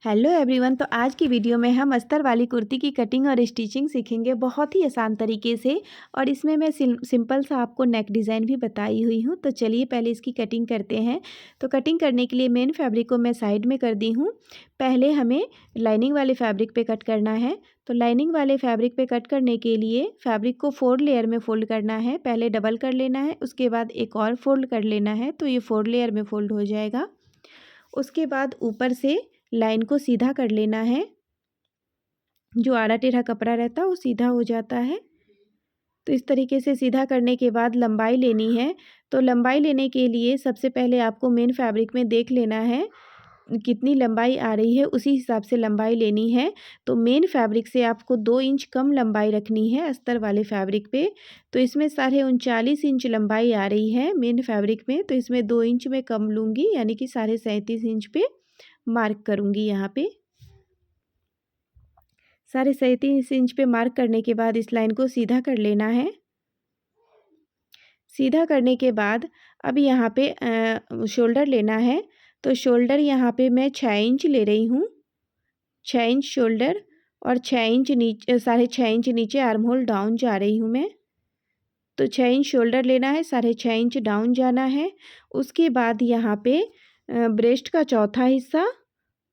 Hello everyone. तो आज की वीडियो में हम अस्तर वाली कुर्ती की कटिंग और स्टिचिंग सीखेंगे बहुत ही आसान तरीके से। और इसमें मैं सिंपल सा आपको नेक डिज़ाइन भी बताई हुई हूँ। तो चलिए पहले इसकी कटिंग करते हैं। तो कटिंग करने के लिए मेन फैब्रिक को मैं साइड में कर दी हूँ। पहले हमें लाइनिंग वाले फैब्रिक पे कट करना है। तो लाइनिंग वाले फैब्रिक पे कट करने के लिए फैब्रिक को 4 लेयर में फ़ोल्ड करना है। पहले डबल कर लेना है, उसके बाद एक और फ़ोल्ड कर लेना है, तो ये 4 लेयर में फ़ोल्ड हो जाएगा। उसके बाद ऊपर से लाइन को सीधा कर लेना है। जो आड़ा टेढ़ा कपड़ा रहता है वो सीधा हो जाता है। तो इस तरीके से सीधा करने के बाद लंबाई लेनी है। तो लंबाई लेने के लिए सबसे पहले आपको मेन फैब्रिक में देख लेना है कितनी लंबाई आ रही है, उसी हिसाब से लंबाई लेनी है। तो मेन फैब्रिक से आपको 2 इंच कम लंबाई रखनी है अस्तर वाले फैब्रिक पे। तो इसमें 39.5 इंच लंबाई आ रही है मेन फैब्रिक में, तो इसमें 2 इंच में कम लूँगी, यानी कि 37.5 इंच पे मार्क करूँगी। यहाँ पे 37.5 इंच पे मार्क करने के बाद इस लाइन को सीधा कर लेना है। सीधा करने के बाद अब यहाँ पे शोल्डर लेना है। तो शोल्डर यहाँ पे मैं 6 इंच ले रही हूँ। 6 इंच शोल्डर और 6 इंच नीचे 6.5 इंच नीचे आर्म होल डाउन जा रही हूँ मैं। तो 6 इंच शोल्डर लेना है, 6.5 इंच डाउन जाना है। उसके बाद यहाँ पे ब्रेस्ट का चौथा हिस्सा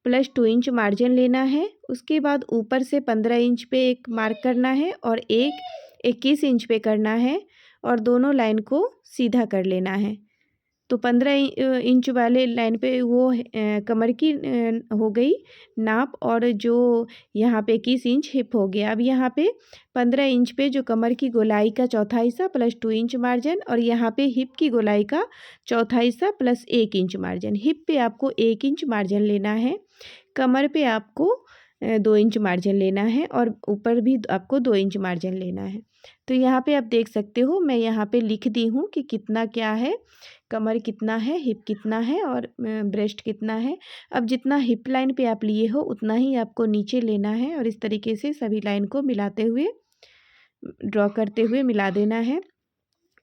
प्लस 2 इंच मार्जिन लेना है। उसके बाद ऊपर से 15 इंच पे एक मार्क करना है और एक 21 इंच पे करना है और दोनों लाइन को सीधा कर लेना है। तो 15 इंच वाले लाइन पे वो कमर की हो गई नाप, और जो यहाँ पे 21 इंच हिप हो गया। अब यहाँ पे 15 इंच पे जो कमर की गोलाई का चौथा हिस्सा प्लस 2 इंच मार्जिन, और यहाँ पे हिप की गोलाई का चौथा हिस्सा प्लस 1 इंच मार्जिन। हिप पे आपको 1 इंच मार्जिन लेना है, कमर पे आपको 2 इंच मार्जिन लेना है और ऊपर भी आपको 2 इंच मार्जिन लेना है। तो यहाँ पे आप देख सकते हो, मैं यहाँ पे लिख दी हूँ कि कितना क्या है, कमर कितना है, हिप कितना है और ब्रेस्ट कितना है। अब जितना हिप लाइन पे आप लिए हो उतना ही आपको नीचे लेना है और इस तरीके से सभी लाइन को मिलाते हुए ड्रॉ करते हुए मिला देना है।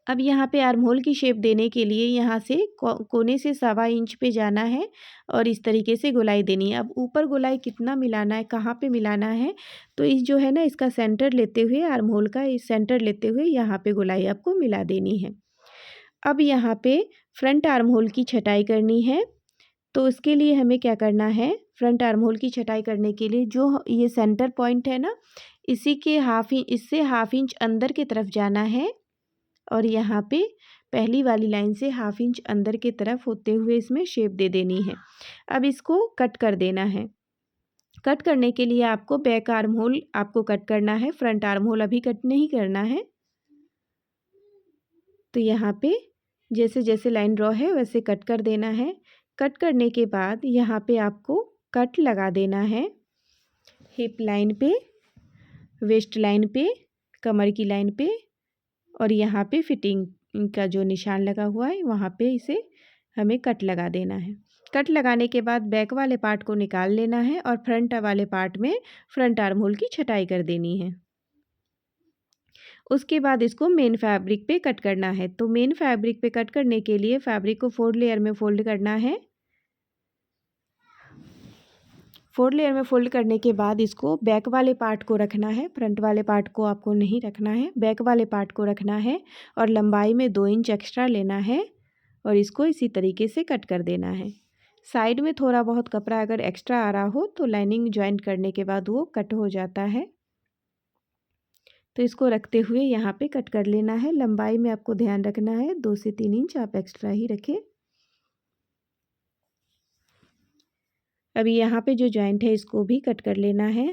अब यहाँ पे आर्म होल की शेप देने के लिए यहाँ से कोने से 1.25 इंच पे जाना है और इस तरीके से गोलाई देनी है। अब ऊपर गोलाई कितना मिलाना है, कहाँ पे मिलाना है, तो इस जो है ना इसका सेंटर लेते हुए, आर्म होल का इस सेंटर लेते हुए यहाँ पे गोलाई आपको मिला देनी है। अब यहाँ पे फ्रंट आर्म होल की छटाई करनी है। तो उसके लिए हमें क्या करना है, फ्रंट आर्म होल की छटाई करने के लिए जो ये सेंटर पॉइंट है ना, इसी के इससे हाफ इंच अंदर की तरफ जाना है और यहाँ पे पहली वाली लाइन से हाफ इंच अंदर की तरफ होते हुए इसमें शेप दे देनी है। अब इसको कट कर देना है। कट करने के लिए आपको बैक आर्म होल आपको कट करना है, फ्रंट आर्म होल अभी कट नहीं करना है। तो यहाँ पे जैसे जैसे लाइन ड्रॉ है वैसे कट कर देना है। कट करने के बाद यहाँ पे आपको कट लगा देना है हिप लाइन पे, वेस्ट लाइन पे, कमर की लाइन पे, और यहाँ पे फिटिंग का जो निशान लगा हुआ है वहाँ पे इसे हमें कट लगा देना है। कट लगाने के बाद बैक वाले पार्ट को निकाल लेना है और फ्रंट वाले पार्ट में फ्रंट आर्म होल की छटाई कर देनी है। उसके बाद इसको मेन फैब्रिक पे कट करना है। तो मेन फैब्रिक पे कट करने के लिए फैब्रिक को 4 लेयर में फ़ोल्ड करना है। 4 लेयर में फ़ोल्ड करने के बाद इसको बैक वाले पार्ट को रखना है, फ्रंट वाले पार्ट को आपको नहीं रखना है, बैक वाले पार्ट को रखना है और लंबाई में 2 इंच एक्स्ट्रा लेना है और इसको इसी तरीके से कट कर देना है। साइड में थोड़ा बहुत कपड़ा अगर एक्स्ट्रा आ रहा हो तो लाइनिंग जॉइंट करने के बाद वो कट हो जाता है। तो इसको रखते हुए यहाँ पे कट कर लेना है। लंबाई में आपको ध्यान रखना है 2 से 3 इंच आप एक्स्ट्रा ही रखें। अभी यहाँ पे जो जॉइंट है इसको भी कट कर लेना है।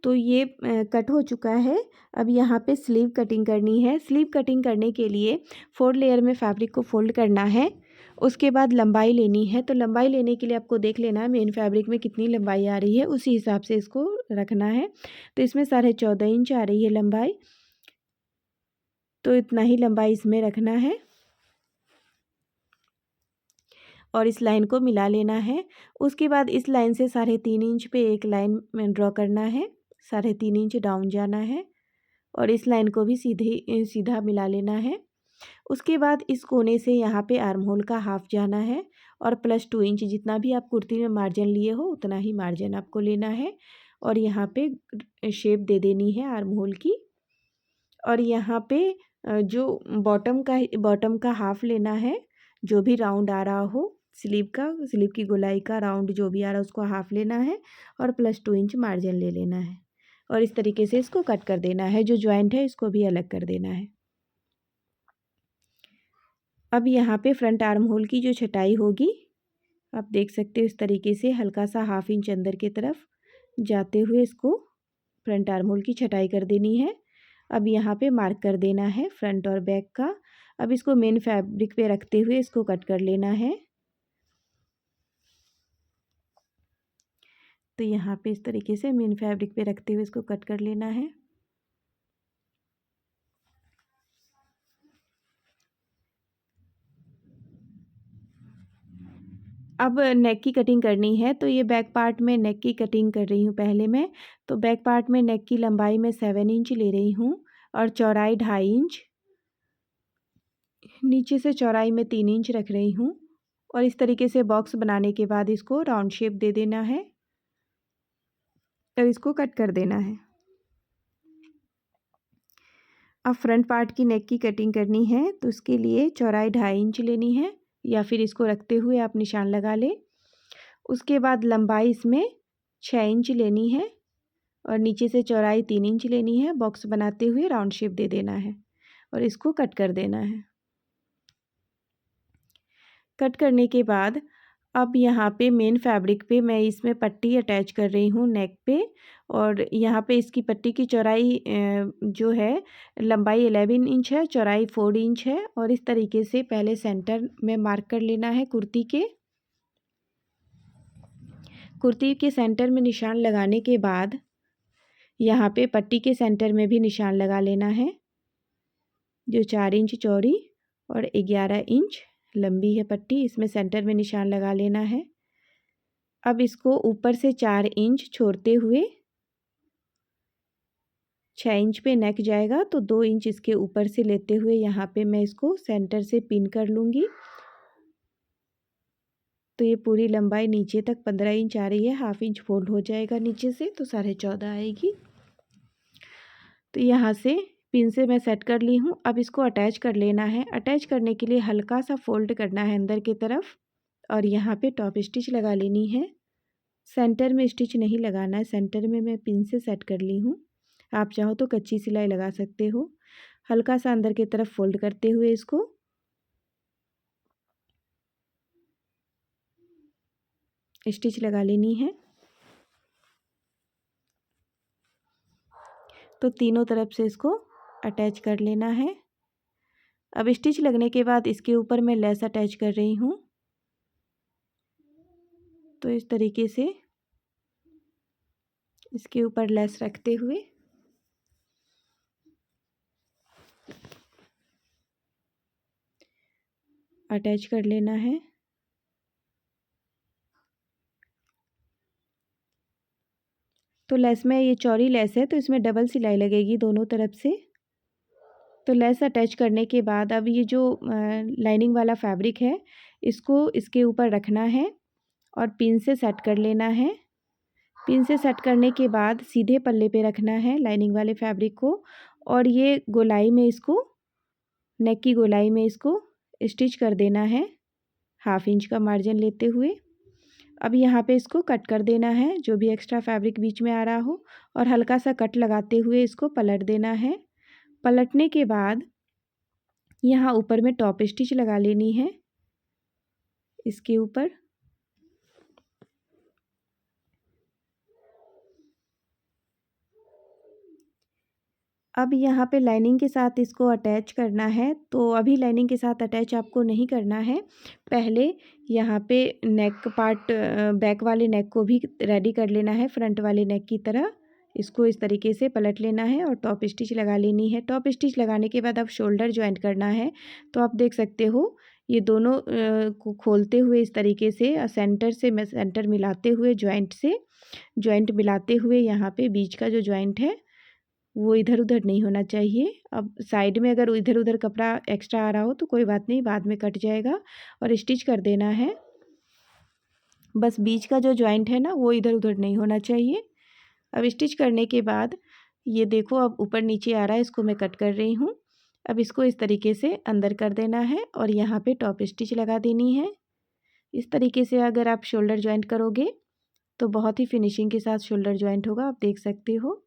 तो ये कट हो चुका है। अब यहाँ पे स्लीव कटिंग करनी है। स्लीव कटिंग करने के लिए 4 लेयर में फैब्रिक को फोल्ड करना है। उसके बाद लंबाई लेनी है। तो लंबाई लेने के लिए आपको देख लेना है मेन फैब्रिक में कितनी लंबाई आ रही है, उसी हिसाब से इसको रखना है। तो इसमें 14.5 इंच आ रही है लंबाई, तो इतना ही लंबाई इसमें रखना है और इस लाइन को मिला लेना है। उसके बाद इस लाइन से 3.5 इंच पे एक लाइन में ड्रॉ करना है, 3.5 इंच डाउन जाना है और इस लाइन को भी सीधा मिला लेना है। उसके बाद इस कोने से यहाँ पे आर्म होल का हाफ जाना है और प्लस 2 इंच जितना भी आप कुर्ती में मार्जिन लिए हो उतना ही मार्जिन आपको लेना है और यहाँ पे शेप दे देनी है आर्म होल की। और यहाँ पे जो बॉटम का हाफ लेना है, जो भी राउंड आ रहा हो स्लीव की गोलाई का राउंड जो भी आ रहा है उसको हाफ लेना है और प्लस 2 इंच मार्जिन ले लेना है और इस तरीके से इसको कट कर देना है। जो जॉइंट है इसको भी अलग कर देना है। अब यहाँ पे फ्रंट आर्म होल की जो छटाई होगी आप देख सकते हो, इस तरीके से हल्का सा हाफ इंच अंदर की तरफ जाते हुए इसको फ्रंट आर्म होल की छटाई कर देनी है। अब यहाँ पे मार्क कर देना है फ्रंट और बैक का। अब इसको मेन फैब्रिक पे रखते हुए इसको कट कर लेना है। तो यहाँ पे इस तरीके से मेन फैब्रिक पे रखते हुए इसको कट कर लेना है। अब नेक की कटिंग करनी है, तो ये बैक पार्ट में नेक की कटिंग कर रही हूँ पहले मैं। तो बैक पार्ट में नेक की लंबाई में 7 इंच ले रही हूँ और चौड़ाई 2.5 इंच, नीचे से चौड़ाई में 3 इंच रख रही हूँ और इस तरीके से बॉक्स बनाने के बाद इसको राउंड शेप दे देना है और इसको कट कर देना है। अब फ्रंट पार्ट की नेक की कटिंग करनी है, तो उसके लिए चौड़ाई 2.5 इंच लेनी है या फिर इसको रखते हुए आप निशान लगा लें। उसके बाद लंबाई इसमें 6 इंच लेनी है और नीचे से चौड़ाई 3 इंच लेनी है। बॉक्स बनाते हुए राउंड शेप दे देना है और इसको कट कर देना है। कट करने के बाद अब यहाँ पे मेन फैब्रिक पे मैं इसमें पट्टी अटैच कर रही हूँ नेक पे और यहाँ पे इसकी पट्टी की चौड़ाई जो है लंबाई 11 इंच है, चौड़ाई 4 इंच है और इस तरीके से पहले सेंटर में मार्क कर लेना है। कुर्ती के सेंटर में निशान लगाने के बाद यहाँ पे पट्टी के सेंटर में भी निशान लगा लेना है। जो 4 इंच चौड़ी और 11 इंच लंबी है पट्टी, इसमें सेंटर में निशान लगा लेना है। अब इसको ऊपर से 4 इंच छोड़ते हुए 6 इंच पे नेक जाएगा, तो 2 इंच इसके ऊपर से लेते हुए यहाँ पे मैं इसको सेंटर से पिन कर लूँगी। तो ये पूरी लंबाई नीचे तक 15 इंच आ रही है, हाफ इंच फोल्ड हो जाएगा नीचे से तो 14.5 आएगी। तो यहाँ से पिन से मैं सेट कर ली हूँ। अब इसको अटैच कर लेना है। अटैच करने के लिए हल्का सा फोल्ड करना है अंदर की तरफ और यहाँ पे टॉप स्टिच लगा लेनी है। सेंटर में स्टिच नहीं लगाना है, सेंटर में मैं पिन से सेट कर ली हूँ। आप चाहो तो कच्ची सिलाई लगा सकते हो। हल्का सा अंदर की तरफ फोल्ड करते हुए इसको स्टिच लगा लेनी है। तो तीनों तरफ से इसको अटैच कर लेना है। अब स्टिच लगने के बाद इसके ऊपर मैं लेस अटैच कर रही हूँ। तो इस तरीके से इसके ऊपर लेस रखते हुए अटैच कर लेना है। तो लेस में ये चौड़ी लेस है तो इसमें डबल सिलाई लगेगी दोनों तरफ से। तो लेस अटैच करने के बाद अब ये जो लाइनिंग वाला फैब्रिक है इसको इसके ऊपर रखना है और पिन से सेट कर लेना है। पिन से सेट करने के बाद सीधे पल्ले पे रखना है लाइनिंग वाले फैब्रिक को और ये गोलाई में इसको नेक की गोलाई में इसको स्टिच कर देना है, हाफ इंच का मार्जिन लेते हुए। अब यहाँ पे इसको कट कर देना है, जो भी एक्स्ट्रा फैब्रिक बीच में आ रहा हो, और हल्का सा कट लगाते हुए इसको पलट देना है। पलटने के बाद यहाँ ऊपर में टॉप स्टिच लगा लेनी है इसके ऊपर। अब यहाँ पे लाइनिंग के साथ इसको अटैच करना है। तो अभी लाइनिंग के साथ अटैच आपको नहीं करना है, पहले यहाँ पे नेक पार्ट बैक वाले नेक को भी रेडी कर लेना है फ्रंट वाले नेक की तरह। इसको इस तरीके से पलट लेना है और टॉप स्टिच लगा लेनी है। टॉप स्टिच लगाने के बाद अब शोल्डर जॉइंट करना है। तो आप देख सकते हो ये दोनों को खोलते हुए इस तरीके से सेंटर से मैं सेंटर मिलाते हुए जॉइंट मिलाते हुए यहाँ पे बीच का जो जॉइंट है वो इधर उधर नहीं होना चाहिए। अब साइड में अगर इधर उधर कपड़ा एक्स्ट्रा आ रहा हो तो कोई बात नहीं, बाद में कट जाएगा और स्टिच कर देना है। बस बीच का जो जॉइंट है ना वो इधर उधर नहीं होना चाहिए। अब स्टिच करने के बाद ये देखो अब ऊपर नीचे आ रहा है, इसको मैं कट कर रही हूँ। अब इसको इस तरीके से अंदर कर देना है और यहाँ पे टॉप स्टिच लगा देनी है। इस तरीके से अगर आप शोल्डर जॉइंट करोगे तो बहुत ही फिनिशिंग के साथ शोल्डर जॉइंट होगा, आप देख सकते हो।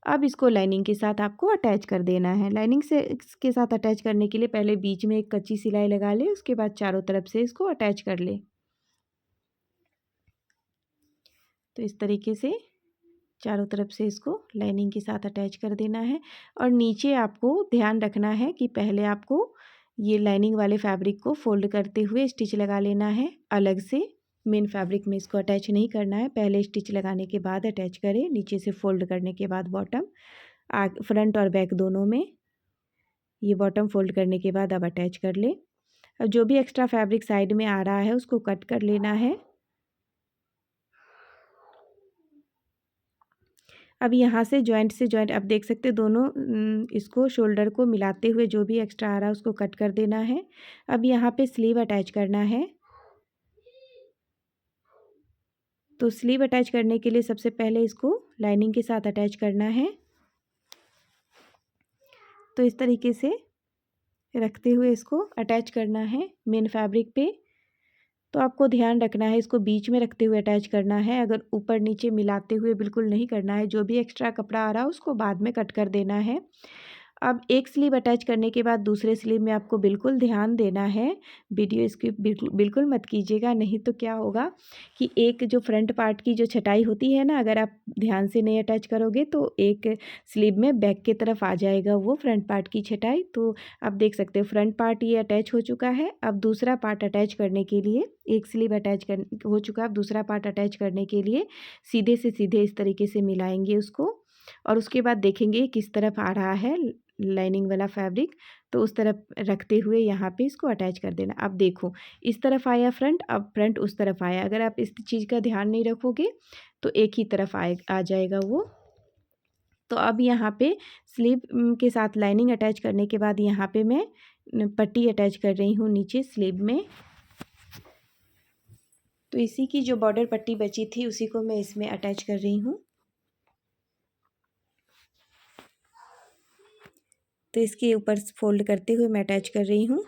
अब इसको लाइनिंग के साथ आपको अटैच कर देना है। लाइनिंग से इसके साथ अटैच करने के लिए पहले बीच में एक कच्ची सिलाई लगा ले, उसके बाद चारों तरफ से इसको अटैच कर ले। तो इस तरीके से चारों तरफ से इसको लाइनिंग के साथ अटैच कर देना है। और नीचे आपको ध्यान रखना है कि पहले आपको ये लाइनिंग वाले फैब्रिक को फोल्ड करते हुए स्टिच लगा लेना है अलग से। मेन फैब्रिक में इसको अटैच नहीं करना है, पहले स्टिच लगाने के बाद अटैच करें, नीचे से फोल्ड करने के बाद बॉटम फ्रंट और बैक दोनों में। ये बॉटम फोल्ड करने के बाद अब अटैच कर ले। अब जो भी एक्स्ट्रा फैब्रिक साइड में आ रहा है उसको कट कर लेना है। अब यहाँ से जॉइंट अब देख सकते हैं दोनों इसको शोल्डर को मिलाते हुए जो भी एक्स्ट्रा आ रहा है उसको कट कर देना है। अब यहाँ पे स्लीव अटैच करना है। तो स्लीव अटैच करने के लिए सबसे पहले इसको लाइनिंग के साथ अटैच करना है। तो इस तरीके से रखते हुए इसको अटैच करना है मेन फैब्रिक पे। तो आपको ध्यान रखना है इसको बीच में रखते हुए अटैच करना है, अगर ऊपर नीचे मिलाते हुए बिल्कुल नहीं करना है। जो भी एक्स्ट्रा कपड़ा आ रहा है उसको बाद में कट कर देना है। अब एक स्लीव अटैच करने के बाद दूसरे स्लीव में आपको बिल्कुल ध्यान देना है, वीडियो स्किप बिल्कुल बिल्कुल मत कीजिएगा, नहीं तो क्या होगा कि एक जो फ्रंट पार्ट की जो छटाई होती है ना, अगर आप ध्यान से नहीं अटैच करोगे तो एक स्लीव में बैक की तरफ आ जाएगा वो फ्रंट पार्ट की छटाई। तो आप देख सकते हो फ्रंट पार्ट ये अटैच हो चुका है। अब दूसरा पार्ट अटैच करने के लिए एक स्लीव अटैच कर हो चुका है, अब दूसरा पार्ट अटैच करने के लिए सीधे से सीधे इस तरीके से मिलाएंगे उसको और उसके बाद देखेंगे किस तरफ आ रहा है लाइनिंग वाला फैब्रिक, तो उस तरफ रखते हुए यहाँ पे इसको अटैच कर देना। अब देखो इस तरफ आया फ्रंट, अब फ्रंट उस तरफ आया। अगर आप इस चीज़ का ध्यान नहीं रखोगे तो एक ही तरफ आ जाएगा वो। तो अब यहाँ पे स्लीव के साथ लाइनिंग अटैच करने के बाद यहाँ पे मैं पट्टी अटैच कर रही हूँ नीचे स्लीव में। तो इसी की जो बॉर्डर पट्टी बची थी उसी को मैं इसमें अटैच कर रही हूँ। तो इसके ऊपर फोल्ड करते हुए मैं अटैच कर रही हूँ।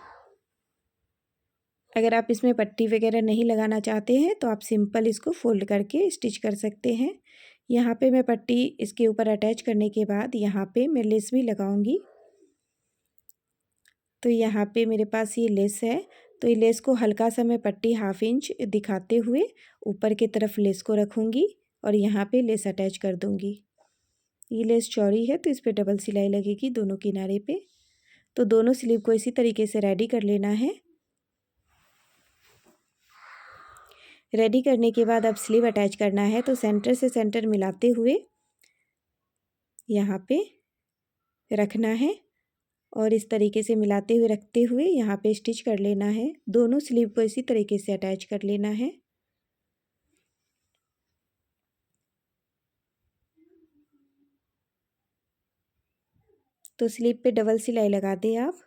अगर आप इसमें पट्टी वगैरह नहीं लगाना चाहते हैं तो आप सिंपल इसको फोल्ड करके स्टिच कर सकते हैं। यहाँ पे मैं पट्टी इसके ऊपर अटैच करने के बाद यहाँ पे मैं लेस भी लगाऊंगी। तो यहाँ पे मेरे पास ये लेस है, तो ये लेस को हल्का सा मैं पट्टी 1/2 इंच दिखाते हुए ऊपर की तरफ लेस को रखूँगी और यहाँ पे लेस अटैच कर दूँगी। ये लेस चौड़ी है तो इस पर डबल सिलाई लगेगी दोनों किनारे पे। तो दोनों स्लीव को इसी तरीके से रेडी कर लेना है। रेडी करने के बाद अब स्लीव अटैच करना है, तो सेंटर से सेंटर मिलाते हुए यहाँ पे रखना है और इस तरीके से मिलाते हुए रखते हुए यहाँ पे स्टिच कर लेना है। दोनों स्लीव को इसी तरीके से अटैच कर लेना है। तो स्लीव पे डबल सिलाई लगा दें आप।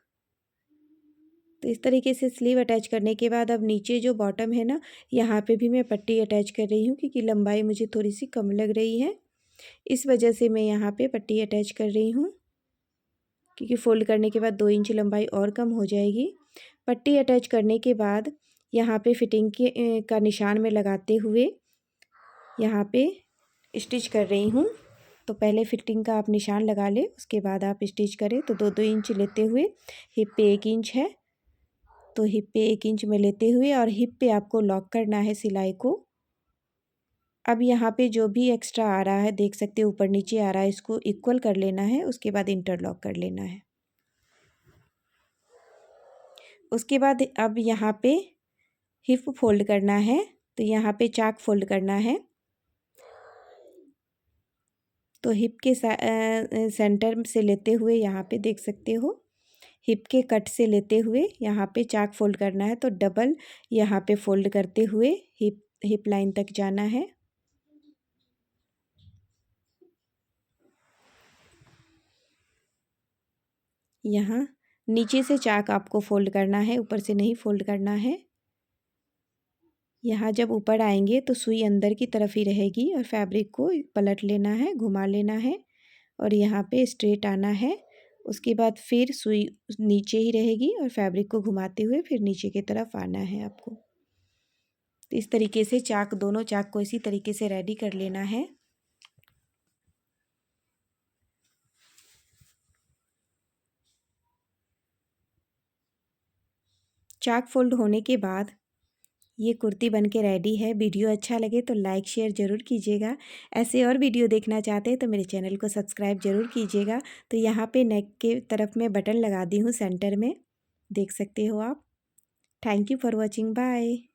तो इस तरीके से स्लीव अटैच करने के बाद अब नीचे जो बॉटम है ना, यहाँ पे भी मैं पट्टी अटैच कर रही हूँ क्योंकि लंबाई मुझे थोड़ी सी कम लग रही है, इस वजह से मैं यहाँ पे पट्टी अटैच कर रही हूँ, क्योंकि फोल्ड करने के बाद 2 इंच लंबाई और कम हो जाएगी। पट्टी अटैच करने के बाद यहाँ पे फिटिंग के का निशान में लगाते हुए यहाँ पे स्टिच कर रही हूँ। तो पहले फिटिंग का आप निशान लगा ले, उसके बाद आप स्टिच करें। तो 2-2 इंच लेते हुए हिप पे 1 इंच है, तो हिप पे 1 इंच में लेते हुए और हिप पे आपको लॉक करना है सिलाई को। अब यहाँ पे जो भी एक्स्ट्रा आ रहा है देख सकते हो ऊपर नीचे आ रहा है, इसको इक्वल कर लेना है, उसके बाद इंटरलॉक कर लेना है। उसके बाद अब यहाँ पे हिप फोल्ड करना है, तो यहाँ पे चाक फोल्ड करना है। तो हिप के सेंटर से लेते हुए यहाँ पे देख सकते हो हिप के कट से लेते हुए यहाँ पे चाक फोल्ड करना है, तो डबल यहाँ पे फोल्ड करते हुए हिप लाइन तक जाना है। यहाँ नीचे से चाक आपको फ़ोल्ड करना है, ऊपर से नहीं फ़ोल्ड करना है। यहाँ जब ऊपर आएंगे तो सुई अंदर की तरफ ही रहेगी और फैब्रिक को पलट लेना है, घुमा लेना है और यहाँ पे स्ट्रेट आना है। उसके बाद फिर सुई नीचे ही रहेगी और फैब्रिक को घुमाते हुए फिर नीचे की तरफ आना है आपको। तो इस तरीके से चाक, दोनों चाक को इसी तरीके से रेडी कर लेना है। चाक फोल्ड होने के बाद ये कुर्ती बन के रेडी है। वीडियो अच्छा लगे तो लाइक शेयर ज़रूर कीजिएगा। ऐसे और वीडियो देखना चाहते हैं तो मेरे चैनल को सब्सक्राइब ज़रूर कीजिएगा। तो यहाँ पे नेक के तरफ मैं बटन लगा दी हूँ सेंटर में, देख सकते हो आप। Thank you for watching, bye.